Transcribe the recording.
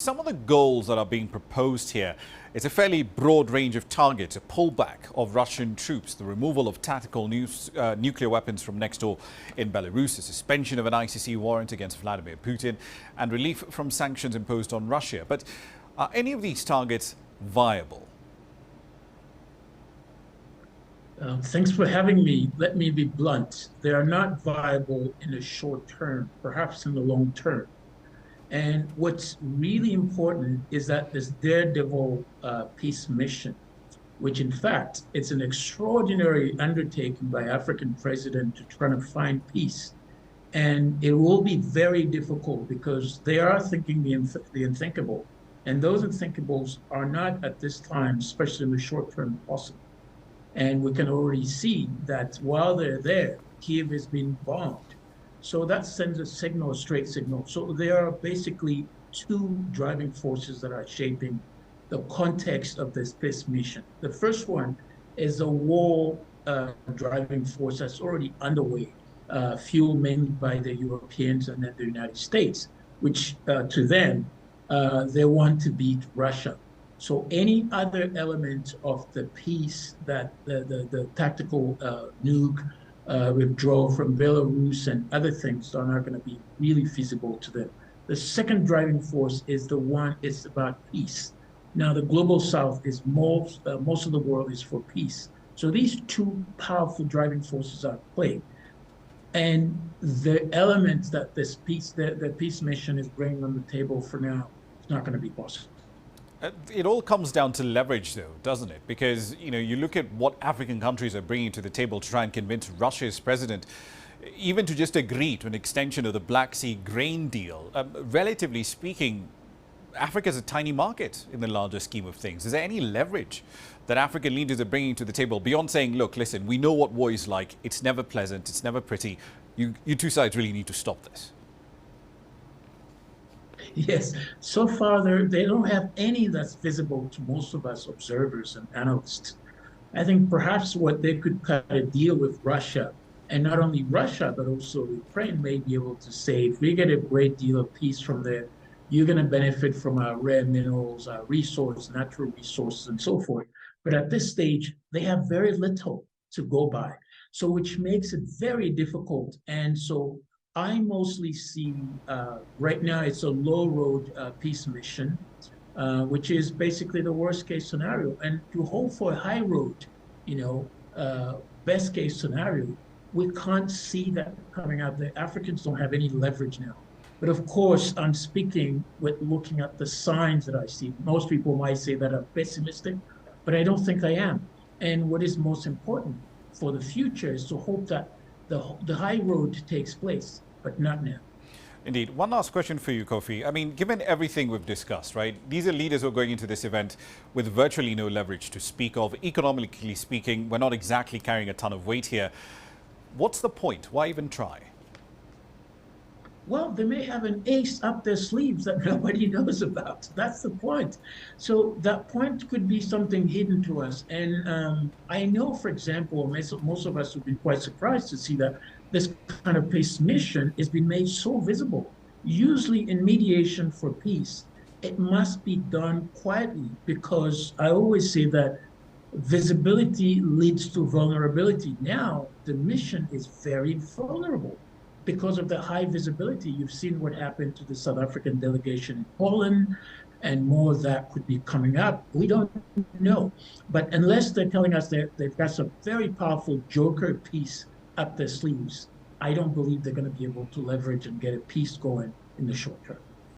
Some of the goals that are being proposed here, it's a fairly broad range of targets: a pullback of Russian troops, the removal of tactical nuclear weapons from next door in Belarus, a suspension of an ICC warrant against Vladimir Putin, and relief from sanctions imposed on Russia. But are any of these targets viable? Thanks for having me. Let me be blunt. They are not viable in the short term, perhaps in the long term. And what's really important is that this daredevil peace mission, which in fact, it's an extraordinary undertaking by African president to try to find peace. And it will be very difficult because they are thinking the unthinkable. And those unthinkables are not at this time, especially in the short term, possible. And we can already see that while they're there, Kiev is being bombed. So that sends a signal, a straight signal. So there are basically two driving forces that are shaping the context of this peace mission. The first one is a war driving force that's already underway, fueled mainly by the Europeans and then the United States, which to them, they want to beat Russia. So any other element of the peace that the tactical nuke withdrawal from Belarus and other things are not going to be really feasible to them. The second driving force is it's about peace. Now, the global south is most of the world is for peace. So these two powerful driving forces are at play. And the elements that the peace mission is bringing on the table for now is not going to be possible. It all comes down to leverage, though, doesn't it? Because, you look at what African countries are bringing to the table to try and convince Russia's president even to just agree to an extension of the Black Sea grain deal. Relatively speaking, Africa is a tiny market in the larger scheme of things. Is there any leverage that African leaders are bringing to the table beyond saying, look, listen, we know what war is like. It's never pleasant. It's never pretty. You two sides really need to stop this. Yes, so far they don't have any that's visible to most of us observers and analysts. I think perhaps what they could cut a deal with Russia, and not only Russia, but also Ukraine may be able to say, if we get a great deal of peace from there, you're going to benefit from our rare minerals, our resources, natural resources, and so forth. But at this stage, they have very little to go by. So which makes it very difficult. And so I mostly see right now it's a low road peace mission, which is basically the worst case scenario. And to hope for a high road, best case scenario, we can't see that coming out. The Africans don't have any leverage now. But of course, I'm speaking with looking at the signs that I see. Most people might say that I'm pessimistic, but I don't think I am. And what is most important for the future is to hope that the high road takes place, but not now. Indeed. One last question for you, Kofi. I mean, given everything we've discussed, right, these are leaders who are going into this event with virtually no leverage to speak of. Economically speaking, we're not exactly carrying a ton of weight here. What's the point? Why even try? Well, they may have an ace up their sleeves that nobody knows about. That's the point. So that point could be something hidden to us. And I know, for example, most of us would be quite surprised to see that this kind of peace mission has been made so visible. Usually in mediation for peace, it must be done quietly, because I always say that visibility leads to vulnerability. Now, the mission is very vulnerable. Because of the high visibility, you've seen what happened to the South African delegation in Poland, and more of that could be coming up. We don't know. But unless they're telling us they've got some very powerful joker piece up their sleeves, I don't believe they're going to be able to leverage and get a peace going in the short term.